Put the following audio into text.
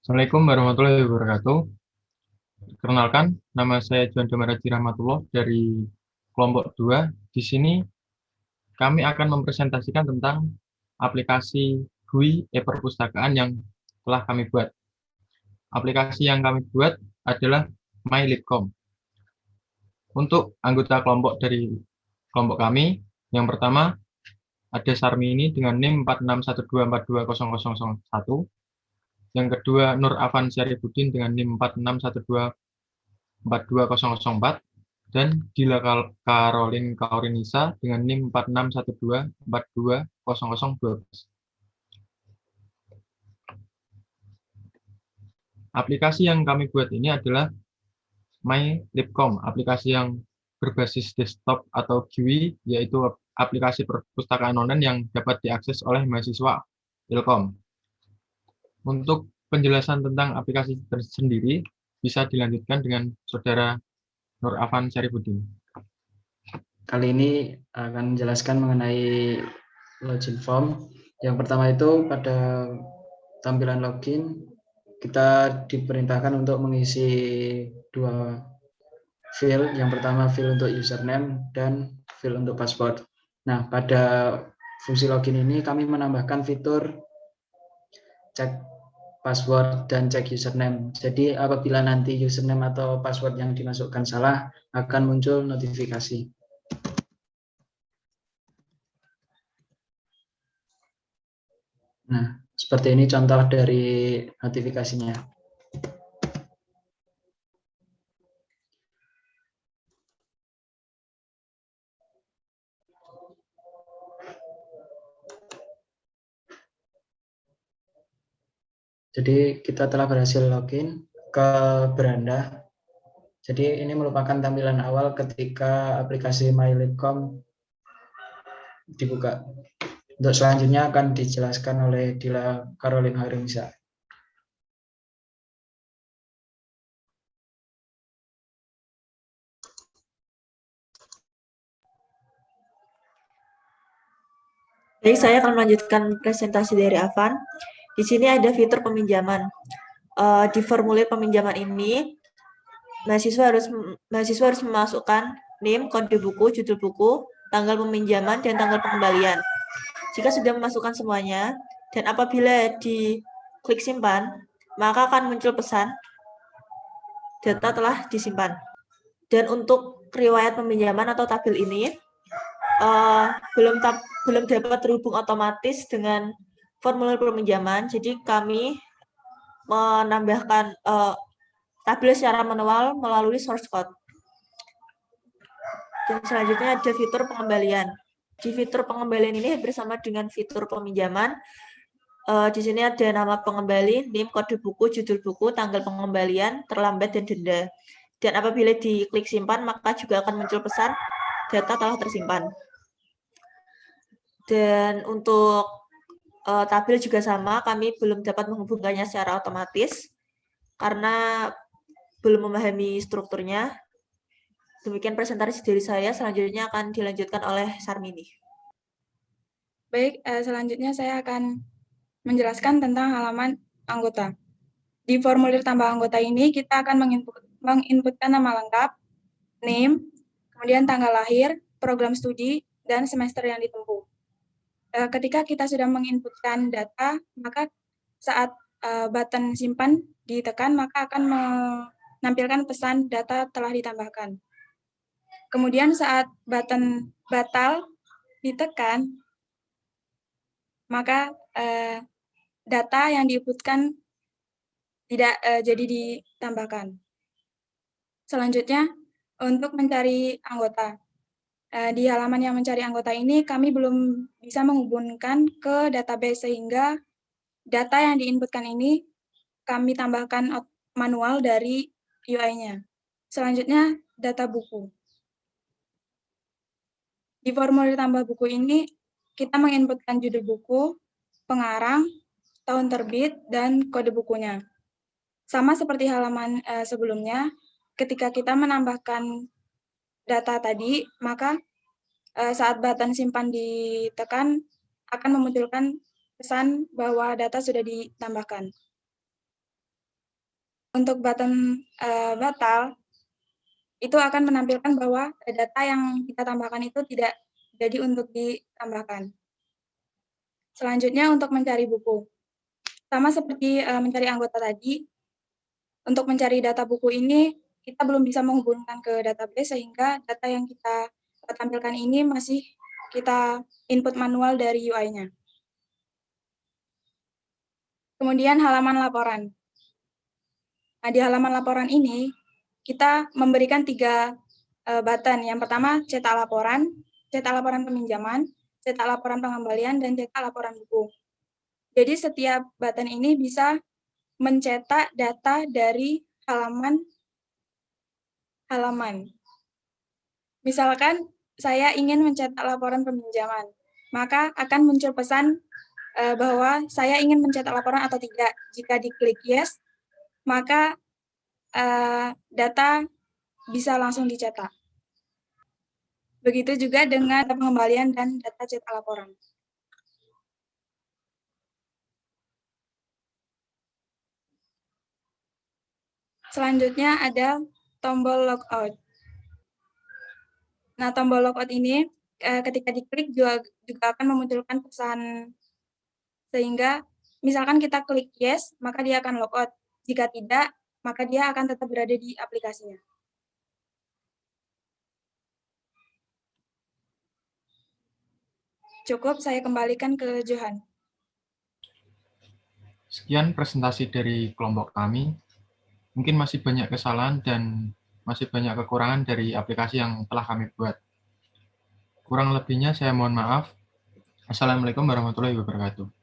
Assalamualaikum warahmatullahi wabarakatuh. Perkenalkan, nama saya Juan Damaraji Rahmatullah dari kelompok 2. Di sini kami akan mempresentasikan tentang aplikasi GUI e-perpustakaan yang telah kami buat. Aplikasi yang kami buat adalah MyLibcom. Untuk anggota kelompok dari kelompok kami, yang pertama ada Sarmini dengan NIM 4612420001. Yang kedua Nur Afan Syarifudin dengan NIM 4612420004. Dan Dila Caroline Kaurinisa dengan NIM 4612420012. Aplikasi yang kami buat ini adalah MyLibcom, aplikasi yang berbasis desktop atau GUI, yaitu aplikasi perpustakaan online yang dapat diakses oleh mahasiswa Ilkom. Untuk penjelasan tentang aplikasi tersendiri bisa dilanjutkan dengan Saudara Nur Afan Syarifudin. Kali ini akan menjelaskan mengenai login form. Yang pertama itu pada tampilan login, kita diperintahkan untuk mengisi dua field. Yang pertama field untuk username dan field untuk password. Nah, pada fungsi login ini kami menambahkan fitur cek password dan cek username. Jadi apabila nanti username atau password yang dimasukkan salah, akan muncul notifikasi. Nah, seperti ini contoh dari notifikasinya. Jadi kita telah berhasil login ke beranda. Jadi ini merupakan tampilan awal ketika aplikasi MyLibcom dibuka. Untuk selanjutnya akan dijelaskan oleh Dila Caroline Harimsa. Baik, saya akan melanjutkan presentasi dari Afan. Di sini ada fitur peminjaman. Di formulir peminjaman ini, mahasiswa harus memasukkan NIM, kode buku, judul buku, tanggal peminjaman, dan tanggal pengembalian. Jika sudah memasukkan semuanya, dan apabila diklik simpan, maka akan muncul pesan data telah disimpan. Dan untuk riwayat peminjaman atau tabel ini, belum dapat terhubung otomatis dengan formulir peminjaman, jadi kami menambahkan tabel secara manual melalui source code. Dan selanjutnya ada fitur pengembalian. Di fitur pengembalian ini bersama dengan fitur peminjaman. Di sini ada nama pengembali, NIM, kode buku, judul buku, tanggal pengembalian, terlambat, dan denda. Dan apabila diklik simpan, maka juga akan muncul pesan data telah tersimpan. Dan untuk tabel juga sama, kami belum dapat menghubungkannya secara otomatis karena belum memahami strukturnya. Demikian presentasi dari saya, selanjutnya akan dilanjutkan oleh Sarmini. Baik, selanjutnya saya akan menjelaskan tentang halaman anggota. Di formulir tambah anggota ini, kita akan menginputkan nama lengkap, name, kemudian tanggal lahir, program studi, dan semester yang ditempuh. Ketika kita sudah menginputkan data, maka saat button simpan ditekan, maka akan menampilkan pesan data telah ditambahkan. Kemudian saat button batal ditekan, maka data yang diinputkan tidak jadi ditambahkan. Selanjutnya, untuk mencari anggota. Di halaman yang mencari anggota ini, kami belum bisa menghubungkan ke database sehingga data yang diinputkan ini kami tambahkan manual dari UI-nya. Selanjutnya, data buku. Di formulir tambah buku ini, kita menginputkan judul buku, pengarang, tahun terbit, dan kode bukunya. Sama seperti halaman sebelumnya, ketika kita menambahkan data tadi, maka saat button simpan ditekan, akan memunculkan pesan bahwa data sudah ditambahkan. Untuk button batal, itu akan menampilkan bahwa data yang kita tambahkan itu tidak jadi untuk ditambahkan. Selanjutnya untuk mencari buku. Sama seperti mencari anggota tadi, untuk mencari data buku ini, kita belum bisa menghubungkan ke database sehingga data yang kita tampilkan ini masih kita input manual dari UI-nya. Kemudian halaman laporan. Nah, di halaman laporan ini, kita memberikan 3 button. Yang pertama, cetak laporan peminjaman, cetak laporan pengembalian, dan cetak laporan buku. Jadi setiap button ini bisa mencetak data dari halaman. Misalkan saya ingin mencetak laporan peminjaman, maka akan muncul pesan bahwa saya ingin mencetak laporan atau tidak. Jika diklik yes, maka data bisa langsung dicetak. Begitu juga dengan data pengembalian dan data cetak laporan. Selanjutnya ada tombol logout. Nah, tombol logout ini ketika diklik juga akan memunculkan pesan, sehingga misalkan kita klik yes, maka dia akan logout. Jika tidak, maka dia akan tetap berada di aplikasinya. Cukup, saya kembalikan ke Johan. Sekian presentasi dari kelompok kami. Mungkin masih banyak kesalahan dan masih banyak kekurangan dari aplikasi yang telah kami buat. Kurang lebihnya saya mohon maaf. Assalamualaikum warahmatullahi wabarakatuh.